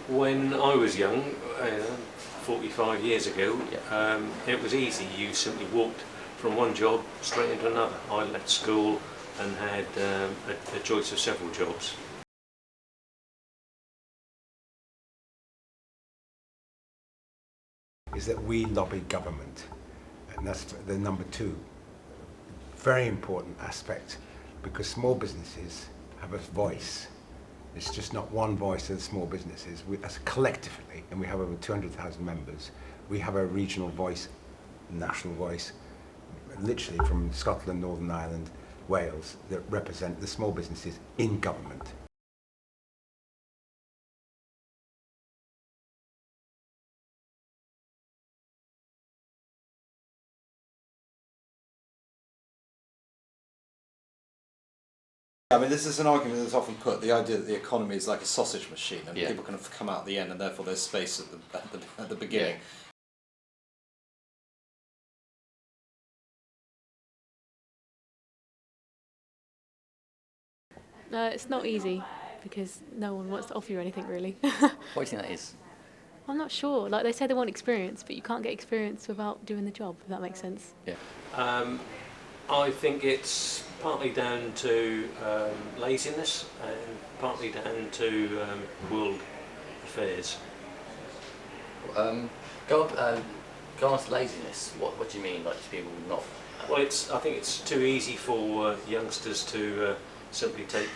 When I was young, 45 years ago, Yeah. it was easy. You simply walked from one job straight into another. I left school and had a choice of several jobs. Is that we lobby government, and that's the number two very important aspect, because small businesses have a voice. It's just not one voice of the small businesses. As collectively, and we have over 200,000 members, we have a regional voice, national voice, literally from Scotland, Northern Ireland, Wales, that represent the small businesses in government. I mean, this is an argument that's often put, the idea that the economy is like a sausage machine and Yeah. people can come out at the end and therefore there's space at the beginning. It's not easy because no one wants to offer you anything really. What do you think that is? I'm not sure. Like they say they want experience, but you can't get experience without doing the job, if that makes sense. Yeah. I think it's partly down to laziness and partly down to world affairs. Go on to laziness. What do you mean? Like just people not? Well, I think it's too easy for youngsters to simply take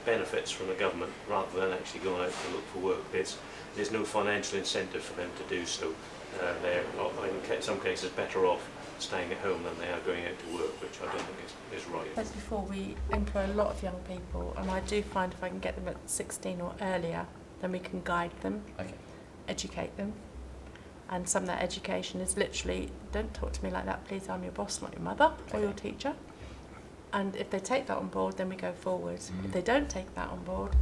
benefits from the government rather than actually going out to look for work. There's no financial incentive for them to do so. They're in some cases better off staying at home than they are going out to work, which I don't think is right. As before, we employ a lot of young people, and I do find if I can get them at 16 or earlier, then we can guide them, Okay. educate them. And some of that education is literally, don't talk to me like that, please, I'm your boss, not your mother or your teacher. And if they take that on board, then we go forward. If they don't take that on board,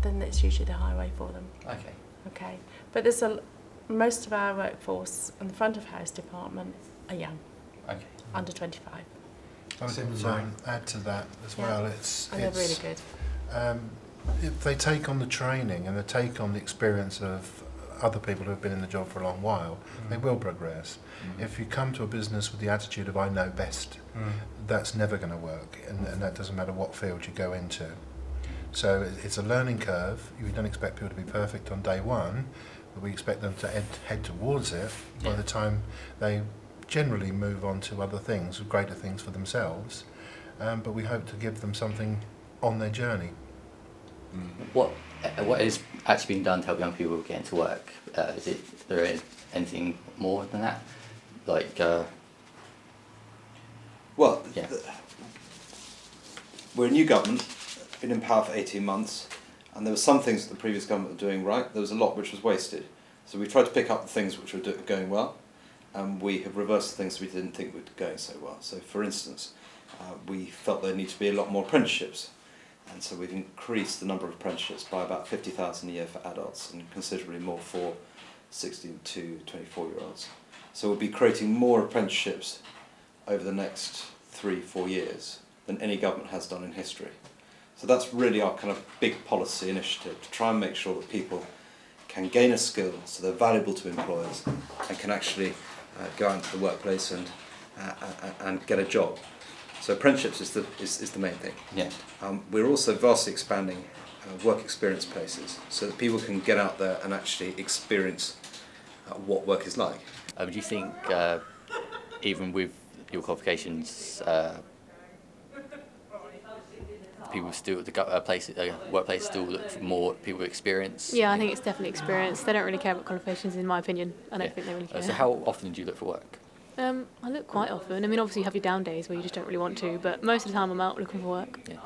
then it's usually the highway for them. Okay. Okay, but there's most of our workforce in the front of house department are young, Okay. under 25. I would add to that as Yeah. well. And they're really good. If they take on the training and they take on the experience of other people who have been in the job for a long while, they will progress. If you come to a business with the attitude of I know best, that's never going to work, and that doesn't matter what field you go into. So it's a learning curve. We don't expect people to be perfect on day one, but we expect them to head towards it by the time they generally move on to other things, greater things for themselves. But we hope to give them something on their journey. What is actually being done to help young people get into work? Is there anything more than that? Like, Well, Yeah. We're a new government, been in power for 18 months, and there were some things that the previous government were doing right. There was a lot which was wasted. So we tried to pick up the things which were going well, and we have reversed the things we didn't think were going so well. So, for instance, we felt there needed to be a lot more apprenticeships, and so we've increased the number of apprenticeships by about 50,000 a year for adults and considerably more for 16 to 24-year-olds. So we'll be creating more apprenticeships over the next 3-4 years than any government has done in history. So that's really our kind of big policy initiative, to try and make sure that people can gain a skill so they're valuable to employers and can actually go out into the workplace and get a job. So apprenticeships is the main thing. yeah. We're also vastly expanding work experience places so that people can get out there and actually experience what work is like. Do you think even with your qualifications, people still workplace still look for more people with experience? Yeah, I think it's definitely experience. They don't really care about qualifications, in my opinion. I don't think they really care. So how often do you look for work? I look quite often. I mean, obviously you have your down days where you just don't really want to, but most of the time I'm out looking for work. Yeah.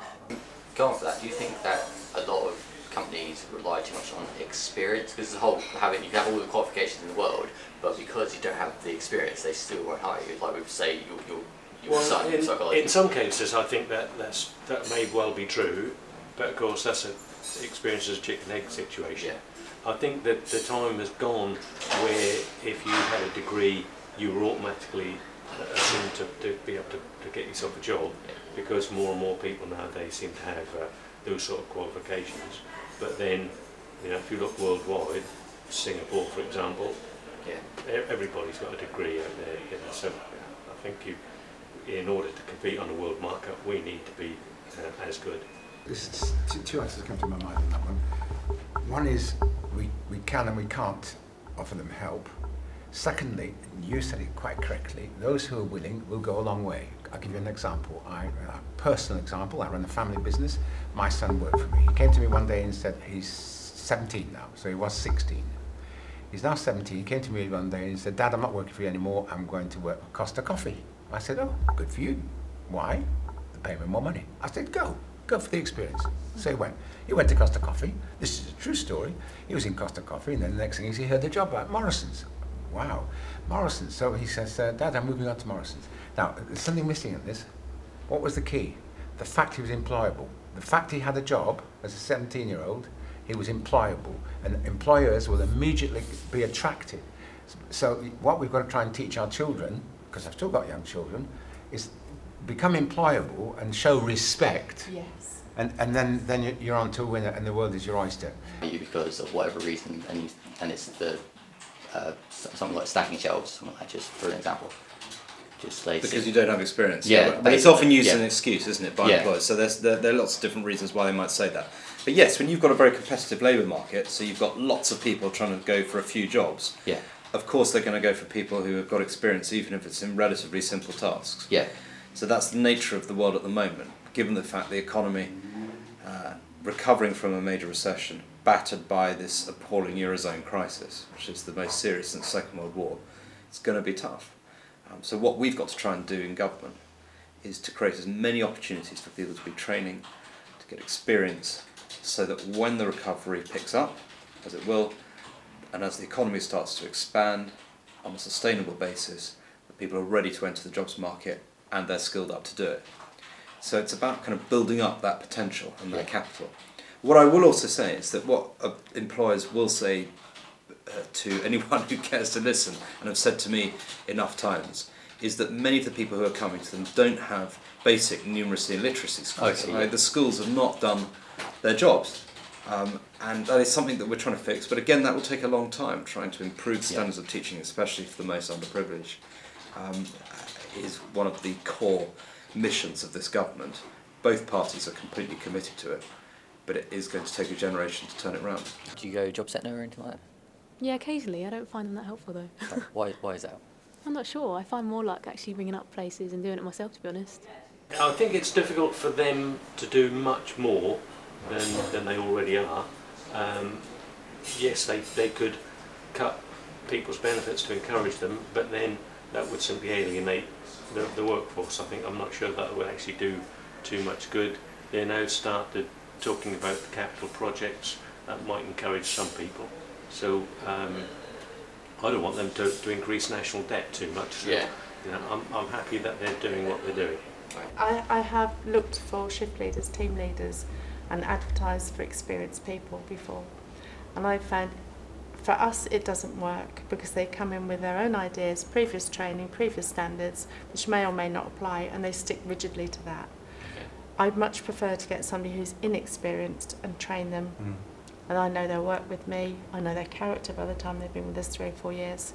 Go on for that. Do you think that a lot of companies rely too much on experience? Because the whole you can have all the qualifications in the world, but because you don't have the experience, they still won't hire you. Like we say, your son in psychology. In some cases, I think that may well be true, but of course that's an experience as a chicken egg situation. Yeah. I think that the time has gone where if you had a degree, you were automatically assumed to be able to get yourself a job, because more and more people nowadays seem to have those sort of qualifications. But then You know, if you look worldwide, Singapore, for example, Yeah. everybody's got a degree out there. You know, so I think in order to compete on the world market, we need to be as good. There's two answers come to my mind on that one. One is we can and we can't offer them help. Secondly, you said it quite correctly, those who are willing will go a long way. I'll give you an example. A personal example, I run a family business. My son worked for me. He came to me one day and said, he's 17 now, so he was 16. He's now 17. He came to me one day and said, Dad, I'm not working for you anymore. I'm going to work for Costa Coffee. I said, oh, good for you. Why? They pay me more money. I said, go for the experience. So he went. He went to Costa Coffee. This is a true story. He was in Costa Coffee, and then the next thing is he heard the job at Morrison's. Wow, Morrison's. So he says, Dad, I'm moving on to Morrison's. Now, there's something missing in this. What was the key? The fact he was employable. The fact he had a job as a 17-year-old, he was employable, and employers will immediately be attracted. So what we've got to try and teach our children, because I've still got young children, is become employable and show respect. Yes. And then you're on to a winner, and the world is your oyster. Because of whatever reason, and it's the something like stacking shelves, something like that, just for an example. Just like Because you don't have experience. Yeah, but it's often used as yeah. an excuse, isn't it, by Yeah. employers? So there are lots of different reasons why they might say that. But yes, when you've got a very competitive labour market, so you've got lots of people trying to go for a few jobs, Yeah. of course they're going to go for people who have got experience, even if it's in relatively simple tasks. Yeah. So that's the nature of the world at the moment, given the fact the economy recovering from a major recession, battered by this appalling Eurozone crisis, which is the most serious since the Second World War, it's going to be tough. So what we've got to try and do in government is to create as many opportunities for people to be training, to get experience, so that when the recovery picks up, as it will, and as the economy starts to expand on a sustainable basis, that people are ready to enter the jobs market and they're skilled up to do it. So it's about kind of building up that potential and that capital. What I will also say is that what employers will say to anyone who cares to listen, and have said to me enough times, is that many of the people who are coming to them don't have basic numeracy and literacy skills. Okay, Right? yeah. The schools have not done their jobs. And that is something that we're trying to fix, but again that will take a long time. Trying to improve standards of teaching, especially for the most underprivileged, is one of the core missions of this government. Both parties are completely committed to it, but it is going to take a generation to turn it around. Do you go job setting or anything like Yeah, occasionally. I don't find them that helpful though. that? Why is that? I'm not sure. I find more luck actually ringing up places and doing it myself, to be honest. I think it's difficult for them to do much more than they already are. Yes, they could cut people's benefits to encourage them, but then that would simply alienate the workforce. I'm not sure that would actually do too much good. They now started talking about the capital projects that might encourage some people. So I don't want them to increase national debt too much. So, Yeah. you know, I'm happy that they're doing what they're doing. I have looked for shift leaders, team leaders, and advertised for experienced people before. And I found for us it doesn't work because they come in with their own ideas, previous training, previous standards, which may or may not apply, and they stick rigidly to that. I'd much prefer to get somebody who's inexperienced and train them. And I know they'll work with me, I know their character by the time they've been with us 3 or 4 years.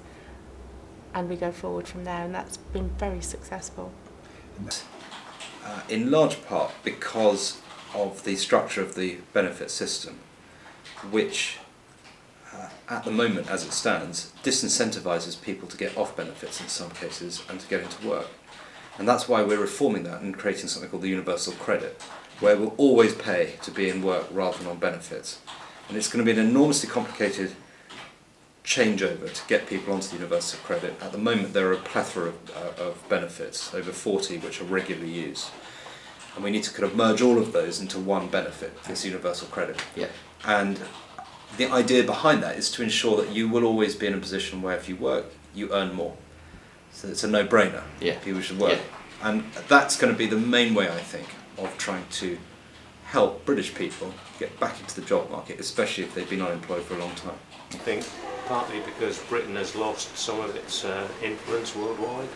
And we go forward from there, and that's been very successful. In large part because of the structure of the benefit system, which at the moment as it stands disincentivises people to get off benefits in some cases and to get into work. And that's why we're reforming that and creating something called the universal credit, where we'll always pay to be in work rather than on benefits. And it's going to be an enormously complicated changeover to get people onto the universal credit. At the moment there are a plethora of benefits, over 40, which are regularly used. And we need to kind of merge all of those into one benefit, this universal credit. Yeah. And the idea behind that is to ensure that you will always be in a position where if you work, you earn more. So it's a no-brainer. Yeah. People should work. Yeah. And that's going to be the main way, I think, of trying to help British people get back into the job market, especially if they've been unemployed for a long time. I think partly because Britain has lost some of its influence worldwide,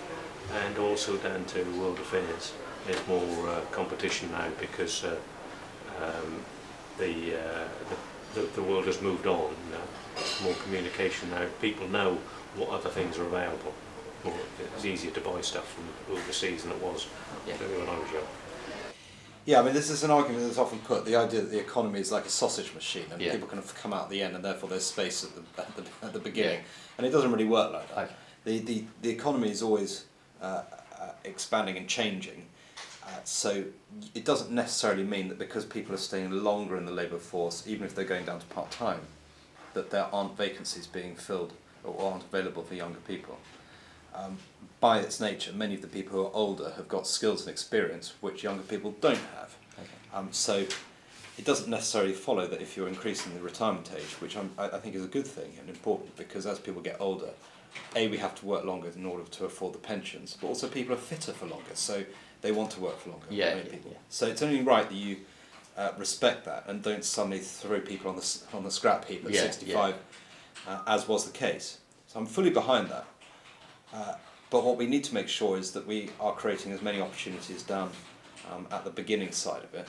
and also down to world affairs. There's more competition now because the the world has moved on. More communication now. People know what other things are available. It's easier to buy stuff from overseas than it was when I was young. Yeah, I mean, this is an argument that's often put, the idea that the economy is like a sausage machine and people can come out at the end and therefore there's space at the beginning. And it doesn't really work like that. Okay. The economy is always expanding and changing. So it doesn't necessarily mean that because people are staying longer in the labour force, even if they're going down to part-time, that there aren't vacancies being filled or aren't available for younger people. By its nature, many of the people who are older have got skills and experience which younger people don't have. Okay. So it doesn't necessarily follow that if you're increasing the retirement age, which I think is a good thing and important, because as people get older, we have to work longer in order to afford the pensions, but also people are fitter for longer, so they want to work for longer. People. So it's only right that you respect that and don't suddenly throw people on the scrap heap at 65, as was the case. So I'm fully behind that. But what we need to make sure is that we are creating as many opportunities down at the beginning side of it,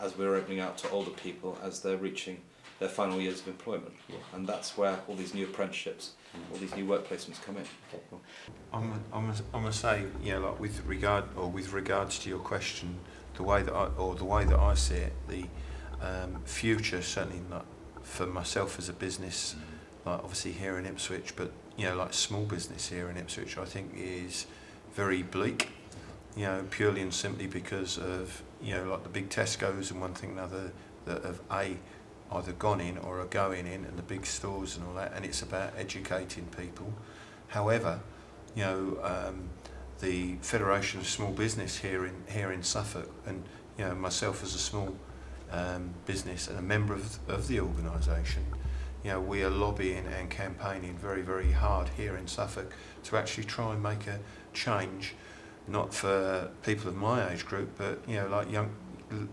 as we're opening out to older people as they're reaching their final years of employment. And that's where all these new apprenticeships, all these new work placements come in. Okay, cool. I'm gonna say, like with regards to your question, the way that I see it, the future, certainly not for myself as a business, like obviously here in Ipswich, but like small business here in Ipswich, I think is very bleak. Purely and simply because of like the big Tesco's and one thing and another that have either gone in or are going in, and the big stores and all that, and it's about educating people. However, the Federation of Small Business here in Suffolk, and myself as a small business and a member of the organisation, we are lobbying and campaigning very, very hard here in Suffolk to actually try and make a change, not for people of my age group, but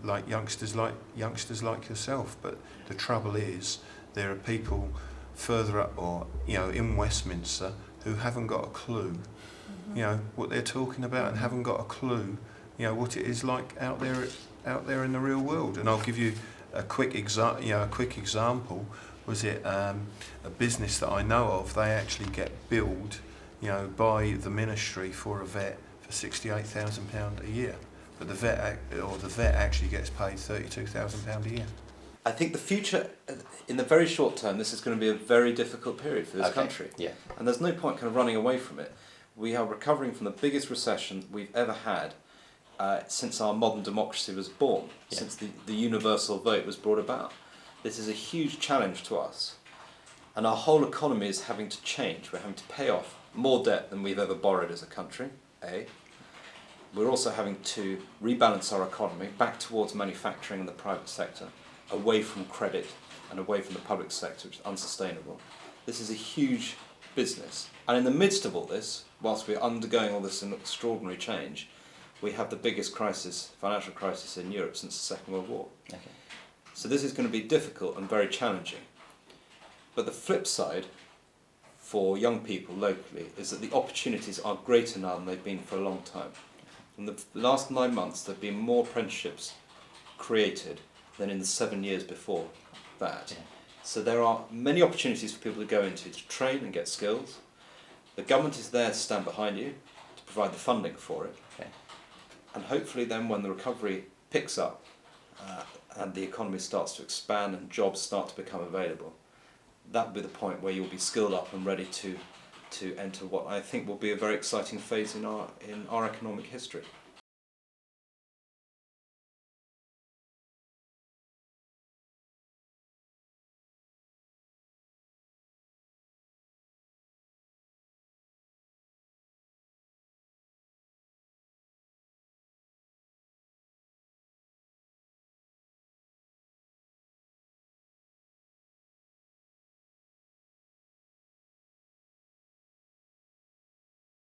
like youngsters like yourself. But the trouble is, there are people further up, or in Westminster, who haven't got a clue, what they're talking about, and haven't got a clue, what it is like out there in the real world. And I'll give you a quick example. Was it a business that I know of? They actually get billed, by the ministry for a vet for £68,000 a year, but the vet actually gets paid £32,000 a year. I think the future, in the very short term, this is going to be a very difficult period for this country. Yeah. And there's no point kind of running away from it. We are recovering from the biggest recession we've ever had since our modern democracy was born, since the universal vote was brought about. This is a huge challenge to us. And our whole economy is having to change. We're having to pay off more debt than we've ever borrowed as a country, We're also having to rebalance our economy back towards manufacturing and the private sector, away from credit and away from the public sector, which is unsustainable. This is a huge business. And in the midst of all this, whilst we're undergoing all this extraordinary change, we have the biggest financial crisis in Europe since the Second World War. Okay. So this is going to be difficult and very challenging. But the flip side for young people locally is that the opportunities are greater now than they've been for a long time. In the last 9 months, there have been more apprenticeships created than in the 7 years before that. Yeah. So there are many opportunities for people to go into to train and get skills. The government is there to stand behind you, to provide the funding for it. Okay. And hopefully then when the recovery picks up and the economy starts to expand and jobs start to become available, that will be the point where you'll be skilled up and ready to enter what I think will be a very exciting phase in our economic history.